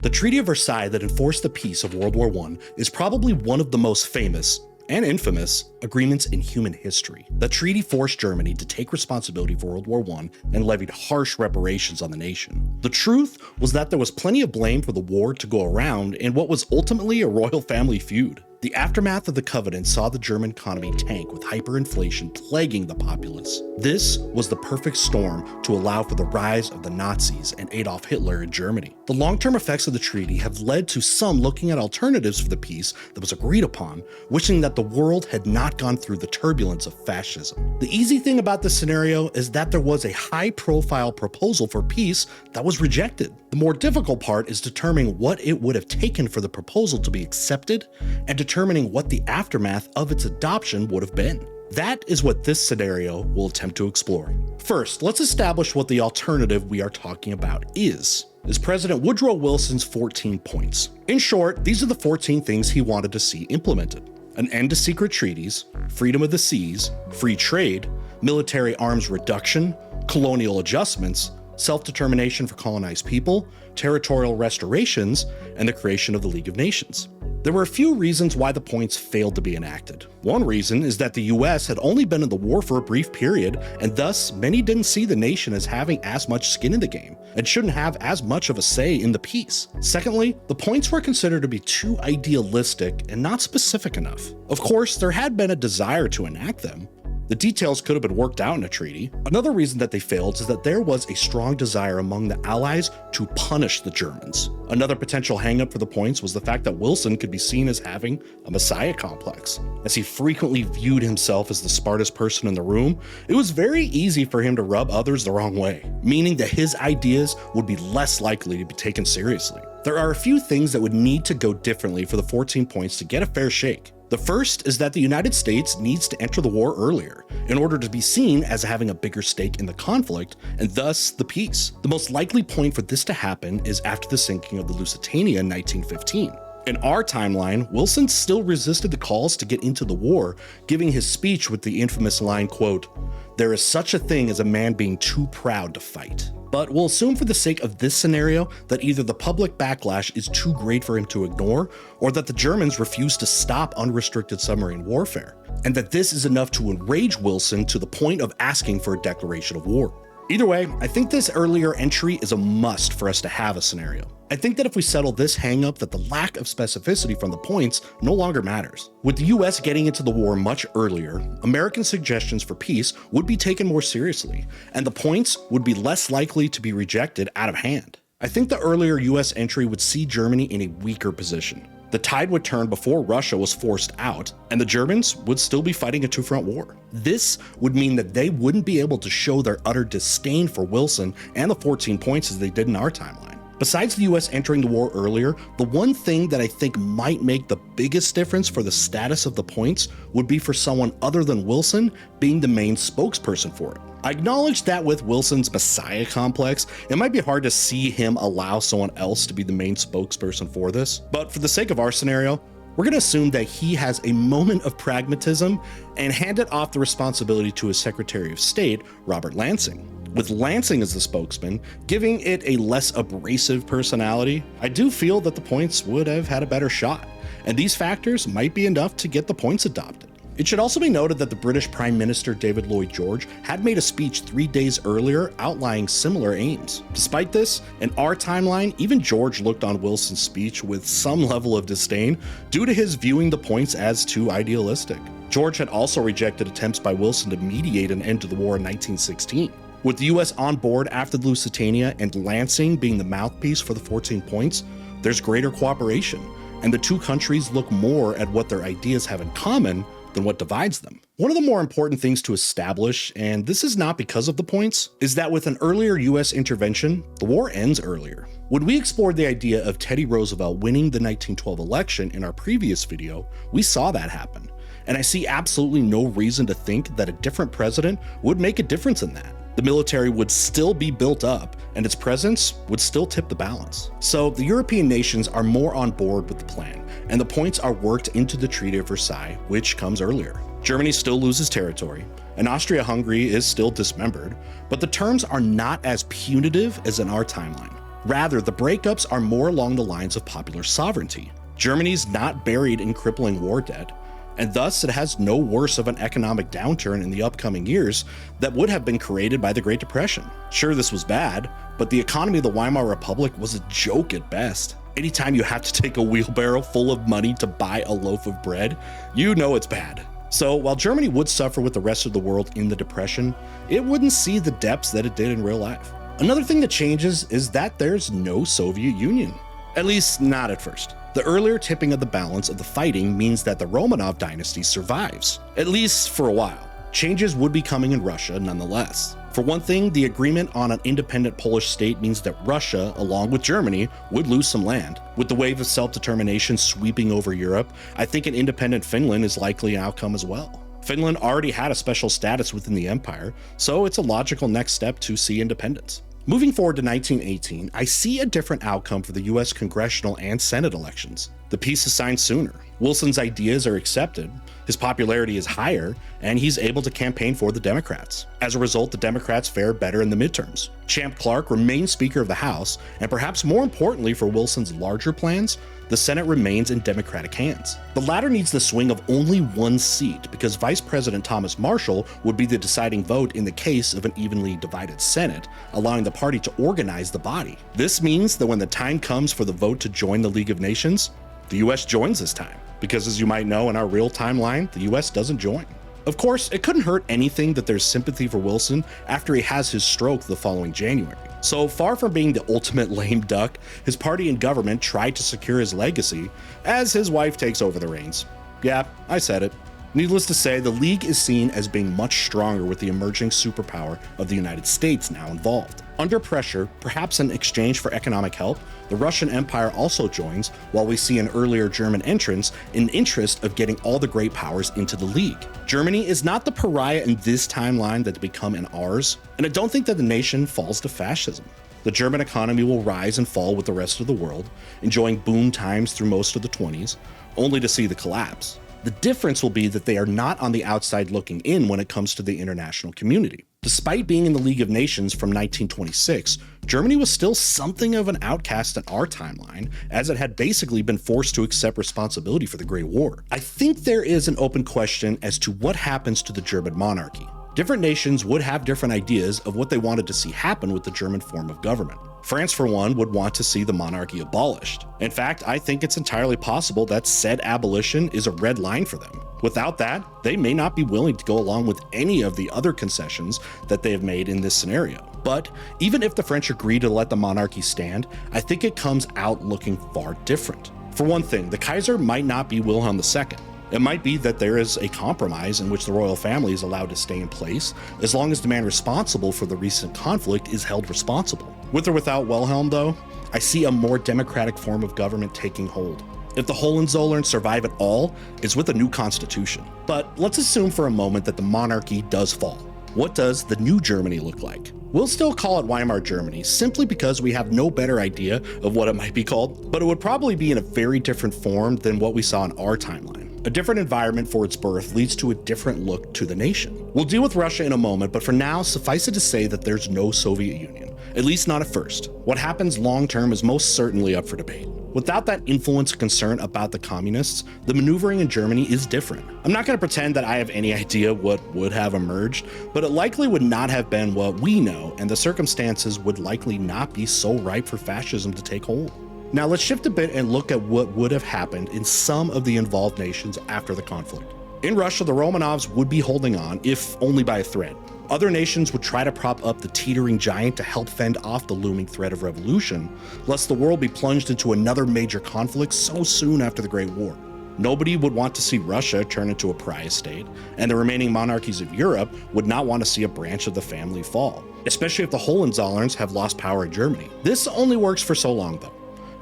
The Treaty of Versailles that enforced the peace of World War I is probably one of the most famous and infamous agreements in human history. The treaty forced Germany to take responsibility for World War I and levied harsh reparations on the nation. The truth was that there was plenty of blame for the war to go around in what was ultimately a royal family feud. The aftermath of the Covenant saw the German economy tank with hyperinflation plaguing the populace. This was the perfect storm to allow for the rise of the Nazis and Adolf Hitler in Germany. The long-term effects of the treaty have led to some looking at alternatives for the peace that was agreed upon, wishing that the world had not gone through the turbulence of fascism. The easy thing about this scenario is that there was a high-profile proposal for peace that was rejected. The more difficult part is determining what it would have taken for the proposal to be accepted and determining what the aftermath of its adoption would have been. That is what this scenario will attempt to explore. First, let's establish what the alternative we are talking about is President Woodrow Wilson's 14 points. In short, these are the 14 things he wanted to see implemented: an end to secret treaties, freedom of the seas, free trade, military arms reduction, colonial adjustments, self-determination for colonized people, territorial restorations, and the creation of the League of Nations. There were a few reasons why the points failed to be enacted. One reason is that the US had only been in the war for a brief period, and thus many didn't see the nation as having as much skin in the game, and shouldn't have as much of a say in the peace. Secondly, the points were considered to be too idealistic and not specific enough. Of course, there had been a desire to enact them. The details could have been worked out in a treaty. Another reason that they failed is that there was a strong desire among the Allies to punish the Germans. Another potential hangup for the points was the fact that Wilson could be seen as having a messiah complex. As he frequently viewed himself as the smartest person in the room, it was very easy for him to rub others the wrong way, meaning that his ideas would be less likely to be taken seriously. There are a few things that would need to go differently for the 14 points to get a fair shake. The first is that the United States needs to enter the war earlier in order to be seen as having a bigger stake in the conflict and thus the peace. The most likely point for this to happen is after the sinking of the Lusitania in 1915. In our timeline, Wilson still resisted the calls to get into the war, giving his speech with the infamous line, quote, "There is such a thing as a man being too proud to fight." But we'll assume for the sake of this scenario that either the public backlash is too great for him to ignore, or that the Germans refuse to stop unrestricted submarine warfare, and that this is enough to enrage Wilson to the point of asking for a declaration of war. Either way, I think this earlier entry is a must for us to have a scenario. I think that if we settle this hang-up that the lack of specificity from the points no longer matters. With the US getting into the war much earlier, American suggestions for peace would be taken more seriously, and the points would be less likely to be rejected out of hand. I think the earlier US entry would see Germany in a weaker position. The tide would turn before Russia was forced out, and the Germans would still be fighting a two-front war. This would mean that they wouldn't be able to show their utter disdain for Wilson and the 14 points as they did in our timeline. Besides the US entering the war earlier, the one thing that I think might make the biggest difference for the status of the points would be for someone other than Wilson being the main spokesperson for it. I acknowledge that with Wilson's messiah complex, it might be hard to see him allow someone else to be the main spokesperson for this, but for the sake of our scenario, we're going to assume that he has a moment of pragmatism and handed off the responsibility to his Secretary of State, Robert Lansing. With Lansing as the spokesman, giving it a less abrasive personality, I do feel that the points would have had a better shot, and these factors might be enough to get the points adopted. It should also be noted that the British Prime Minister David Lloyd George had made a speech 3 days earlier outlining similar aims. Despite this, in our timeline, even George looked on Wilson's speech with some level of disdain due to his viewing the points as too idealistic. George had also rejected attempts by Wilson to mediate an end to the war in 1916. With the US on board after the Lusitania and Lansing being the mouthpiece for the 14 points, there's greater cooperation, and the two countries look more at what their ideas have in common than what divides them. One of the more important things to establish, and this is not because of the points, is that with an earlier US intervention, the war ends earlier. When we explored the idea of Teddy Roosevelt winning the 1912 election in our previous video, we saw that happen, and I see absolutely no reason to think that a different president would make a difference in that. The military would still be built up, and its presence would still tip the balance. So the European nations are more on board with the plan, and the points are worked into the Treaty of Versailles, which comes earlier. Germany still loses territory, and Austria-Hungary is still dismembered, but the terms are not as punitive as in our timeline. Rather, the breakups are more along the lines of popular sovereignty. Germany's not buried in crippling war debt, and thus it has no worse of an economic downturn in the upcoming years that would have been created by the Great Depression. Sure, this was bad, but the economy of the Weimar Republic was a joke at best. Anytime you have to take a wheelbarrow full of money to buy a loaf of bread, you know it's bad. So while Germany would suffer with the rest of the world in the Depression, it wouldn't see the depths that it did in real life. Another thing that changes is that there's no Soviet Union. At least not at first. The earlier tipping of the balance of the fighting means that the Romanov dynasty survives, at least for a while. Changes would be coming in Russia nonetheless. For one thing, the agreement on an independent Polish state means that Russia, along with Germany, would lose some land. With the wave of self-determination sweeping over Europe, I think an independent Finland is likely an outcome as well. Finland already had a special status within the empire, so it's a logical next step to see independence. Moving forward to 1918, I see a different outcome for the US congressional and Senate elections. The peace is signed sooner. Wilson's ideas are accepted, his popularity is higher, and he's able to campaign for the Democrats. As a result, the Democrats fare better in the midterms. Champ Clark remains Speaker of the House, and perhaps more importantly for Wilson's larger plans, the Senate remains in Democratic hands. The latter needs the swing of only one seat because Vice President Thomas Marshall would be the deciding vote in the case of an evenly divided Senate, allowing the party to organize the body. This means that when the time comes for the vote to join the League of Nations, the US joins this time, because as you might know in our real timeline, the US doesn't join. Of course, it couldn't hurt anything that there's sympathy for Wilson after he has his stroke the following January. So far from being the ultimate lame duck, his party and government tried to secure his legacy as his wife takes over the reins. Yeah, I said it. Needless to say, the League is seen as being much stronger with the emerging superpower of the United States now involved. Under pressure, perhaps in exchange for economic help, the Russian Empire also joins, while we see an earlier German entrance in interest of getting all the great powers into the League. Germany is not the pariah in this timeline that's become in ours, and I don't think that the nation falls to fascism. The German economy will rise and fall with the rest of the world, enjoying boom times through most of the 20s, only to see the collapse. The difference will be that they are not on the outside looking in when it comes to the international community. Despite being in the League of Nations from 1926, Germany was still something of an outcast in our timeline, as it had basically been forced to accept responsibility for the Great War. I think there is an open question as to what happens to the German monarchy. Different nations would have different ideas of what they wanted to see happen with the German form of government. France, for one, would want to see the monarchy abolished. In fact, I think it's entirely possible that said abolition is a red line for them. Without that, they may not be willing to go along with any of the other concessions that they have made in this scenario. But even if the French agree to let the monarchy stand, I think it comes out looking far different. For one thing, the Kaiser might not be Wilhelm II. It might be that there is a compromise in which the royal family is allowed to stay in place as long as the man responsible for the recent conflict is held responsible. With or without Wilhelm, though, I see a more democratic form of government taking hold. If the Hohenzollern survive at all, it's with a new constitution. But let's assume for a moment that the monarchy does fall. What does the new Germany look like? We'll still call it Weimar Germany simply because we have no better idea of what it might be called, but it would probably be in a very different form than what we saw in our timeline. A different environment for its birth leads to a different look to the nation. We'll deal with Russia in a moment, but for now, suffice it to say that there's no Soviet Union, at least not at first. What happens long term is most certainly up for debate. Without that influence or concern about the communists, the maneuvering in Germany is different. I'm not going to pretend that I have any idea what would have emerged, but it likely would not have been what we know, and the circumstances would likely not be so ripe for fascism to take hold. Now let's shift a bit and look at what would have happened in some of the involved nations after the conflict. In Russia, the Romanovs would be holding on, if only by a thread. Other nations would try to prop up the teetering giant to help fend off the looming threat of revolution, lest the world be plunged into another major conflict so soon after the Great War. Nobody would want to see Russia turn into a pariah state, and the remaining monarchies of Europe would not want to see a branch of the family fall, especially if the Hohenzollerns have lost power in Germany. This only works for so long though.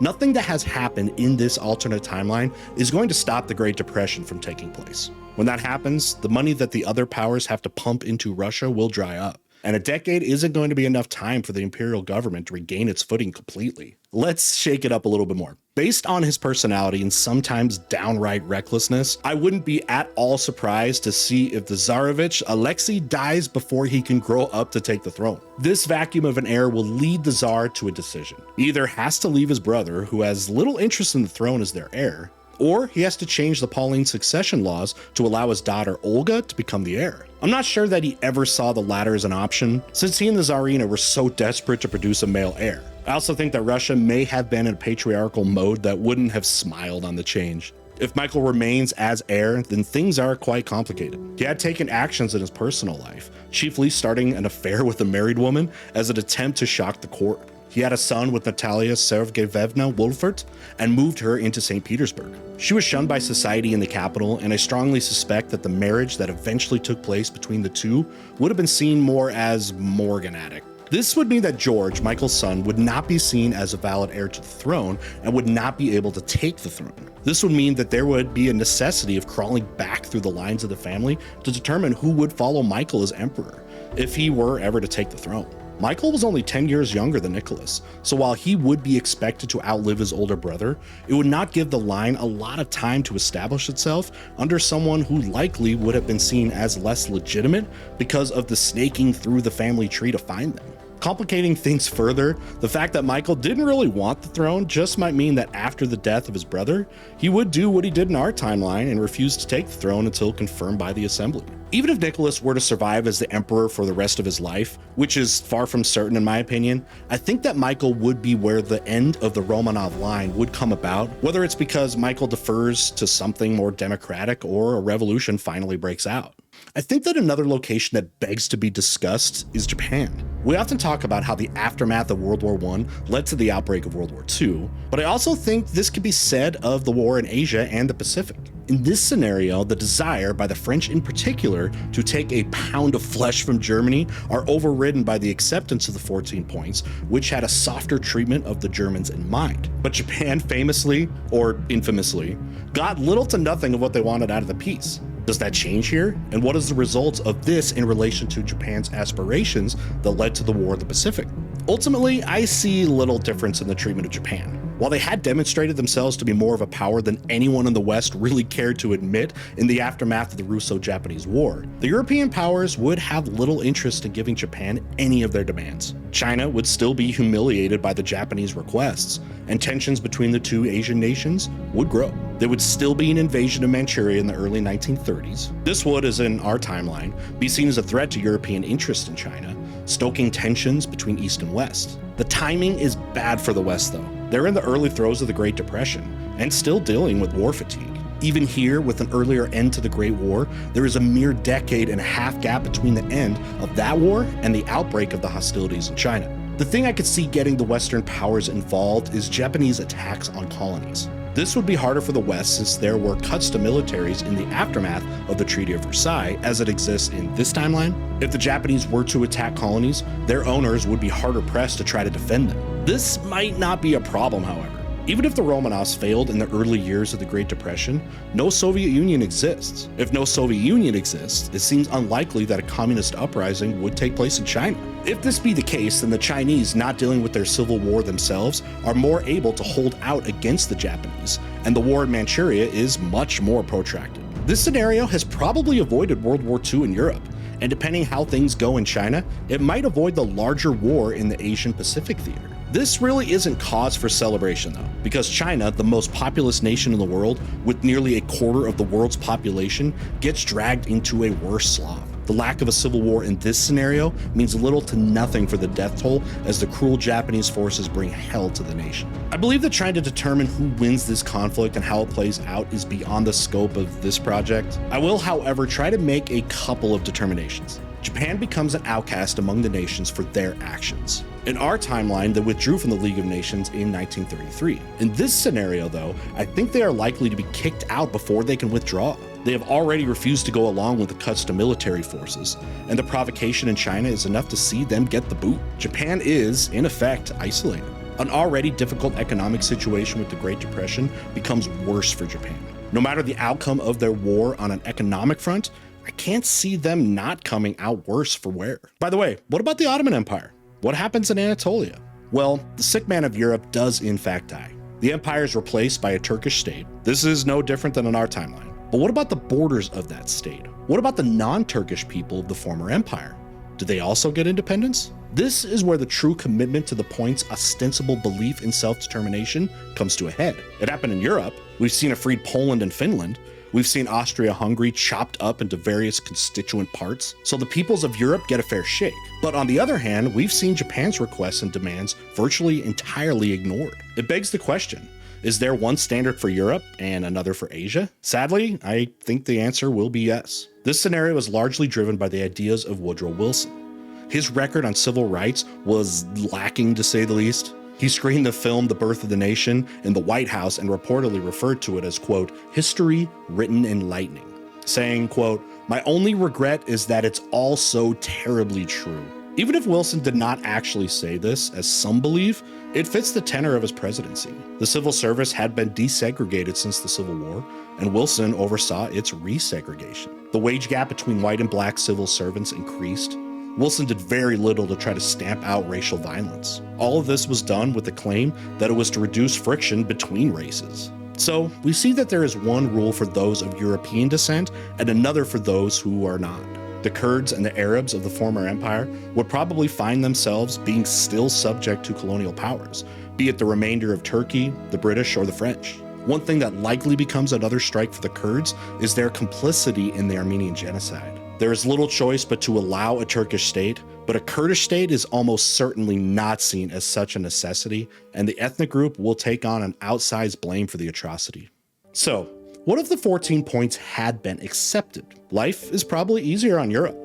Nothing that has happened in this alternate timeline is going to stop the Great Depression from taking place. When that happens, the money that the other powers have to pump into Russia will dry up, and a decade isn't going to be enough time for the imperial government to regain its footing completely. Let's shake it up a little bit more. Based on his personality and sometimes downright recklessness, I wouldn't be at all surprised to see if the Tsarevich Alexei dies before he can grow up to take the throne. This vacuum of an heir will lead the Tsar to a decision. He either has to leave his brother, who has little interest in the throne as their heir, or he has to change the Pauline succession laws to allow his daughter Olga to become the heir. I'm not sure that he ever saw the latter as an option, since he and the Tsarina were so desperate to produce a male heir. I also think that Russia may have been in a patriarchal mode that wouldn't have smiled on the change. If Michael remains as heir, then things are quite complicated. He had taken actions in his personal life, chiefly starting an affair with a married woman as an attempt to shock the court. He had a son with Natalia Sergeyevna Wolfert and moved her into St. Petersburg. She was shunned by society in the capital, and I strongly suspect that the marriage that eventually took place between the two would have been seen more as morganatic. This would mean that George, Michael's son, would not be seen as a valid heir to the throne and would not be able to take the throne. This would mean that there would be a necessity of crawling back through the lines of the family to determine who would follow Michael as emperor, if he were ever to take the throne. Michael was only 10 years younger than Nicholas, so while he would be expected to outlive his older brother, it would not give the line a lot of time to establish itself under someone who likely would have been seen as less legitimate because of the snaking through the family tree to find them. Complicating things further, the fact that Michael didn't really want the throne just might mean that after the death of his brother, he would do what he did in our timeline and refuse to take the throne until confirmed by the assembly. Even if Nicholas were to survive as the emperor for the rest of his life, which is far from certain in my opinion, I think that Michael would be where the end of the Romanov line would come about, whether it's because Michael defers to something more democratic or a revolution finally breaks out. I think that another location that begs to be discussed is Japan. We often talk about how the aftermath of World War I led to the outbreak of World War II, but I also think this could be said of the war in Asia and the Pacific. In this scenario, the desire by the French in particular to take a pound of flesh from Germany are overridden by the acceptance of the 14 points, which had a softer treatment of the Germans in mind. But Japan famously, or infamously, got little to nothing of what they wanted out of the peace. Does that change here? And what is the result of this in relation to Japan's aspirations that led to the War of the Pacific? Ultimately, I see little difference in the treatment of Japan. While they had demonstrated themselves to be more of a power than anyone in the West really cared to admit in the aftermath of the Russo-Japanese War, the European powers would have little interest in giving Japan any of their demands. China would still be humiliated by the Japanese requests, and tensions between the two Asian nations would grow. There would still be an invasion of Manchuria in the early 1930s. This would, as in our timeline, be seen as a threat to European interest in China, stoking tensions between East and West. The timing is bad for the West though. They're in the early throes of the Great Depression, and still dealing with war fatigue. Even here, with an earlier end to the Great War, there is a mere decade and a half gap between the end of that war and the outbreak of the hostilities in China. The thing I could see getting the Western powers involved is Japanese attacks on colonies. This would be harder for the West since there were cuts to militaries in the aftermath of the Treaty of Versailles as it exists in this timeline. If the Japanese were to attack colonies, their owners would be harder pressed to try to defend them. This might not be a problem, however. Even if the Romanovs failed in the early years of the Great Depression, no Soviet Union exists. If no Soviet Union exists, it seems unlikely that a communist uprising would take place in China. If this be the case, then the Chinese, not dealing with their civil war themselves, are more able to hold out against the Japanese, and the war in Manchuria is much more protracted. This scenario has probably avoided World War II in Europe, and depending how things go in China, it might avoid the larger war in the Asian Pacific theater. This really isn't cause for celebration though, because China, the most populous nation in the world, with nearly a quarter of the world's population, gets dragged into a worse slop. The lack of a civil war in this scenario means little to nothing for the death toll as the cruel Japanese forces bring hell to the nation. I believe that trying to determine who wins this conflict and how it plays out is beyond the scope of this project. I will, however, try to make a couple of determinations. Japan becomes an outcast among the nations for their actions. In our timeline, they withdrew from the League of Nations in 1933. In this scenario, though, I think they are likely to be kicked out before they can withdraw. They have already refused to go along with the cuts to military forces, and the provocation in China is enough to see them get the boot. Japan is, in effect, isolated. An already difficult economic situation with the Great Depression becomes worse for Japan. No matter the outcome of their war on an economic front, I can't see them not coming out worse for wear. By the way, what about the Ottoman Empire? What happens in Anatolia? Well, the sick man of Europe does in fact die. The empire is replaced by a Turkish state. This is no different than in our timeline. But what about the borders of that state? What about the non-Turkish people of the former empire? Do they also get independence? This is where the true commitment to the point's ostensible belief in self-determination comes to a head. It happened in Europe. We've seen a freed Poland and Finland. We've seen Austria-Hungary chopped up into various constituent parts, so the peoples of Europe get a fair shake. But on the other hand, we've seen Japan's requests and demands virtually entirely ignored. It begs the question, is there one standard for Europe and another for Asia? Sadly, I think the answer will be yes. This scenario is largely driven by the ideas of Woodrow Wilson. His record on civil rights was lacking, to say the least. He screened the film The Birth of the Nation in the White House and reportedly referred to it as, quote, history written in lightning, saying, quote, my only regret is that it's all so terribly true. Even if Wilson did not actually say this, as some believe, it fits the tenor of his presidency. The civil service had been desegregated since the Civil War, and Wilson oversaw its resegregation. The wage gap between white and black civil servants increased. Wilson did very little to try to stamp out racial violence. All of this was done with the claim that it was to reduce friction between races. So we see that there is one rule for those of European descent and another for those who are not. The Kurds and the Arabs of the former empire would probably find themselves being still subject to colonial powers, be it the remainder of Turkey, the British, or the French. One thing that likely becomes another strike for the Kurds is their complicity in the Armenian genocide. There is little choice but to allow a Turkish state, but a Kurdish state is almost certainly not seen as such a necessity, and the ethnic group will take on an outsized blame for the atrocity. So, what if the 14 points had been accepted? Life is probably easier on Europe.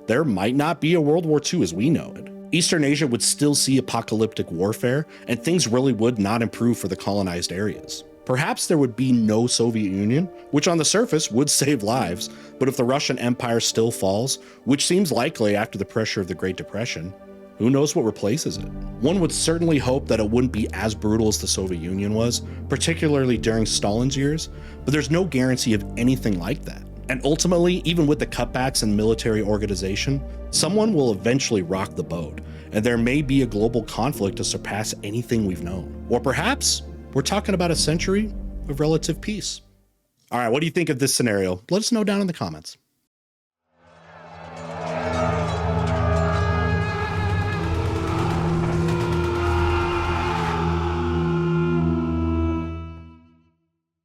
There might not be a World War II as we know it. Eastern Asia would still see apocalyptic warfare, and things really would not improve for the colonized areas. Perhaps there would be no Soviet Union, which on the surface would save lives, but if the Russian Empire still falls, which seems likely after the pressure of the Great Depression, who knows what replaces it? One would certainly hope that it wouldn't be as brutal as the Soviet Union was, particularly during Stalin's years, but there's no guarantee of anything like that. And ultimately, even with the cutbacks in military organization, someone will eventually rock the boat, and there may be a global conflict to surpass anything we've known. Or perhaps we're talking about a century of relative peace. All right, what do you think of this scenario? Let us know down in the comments.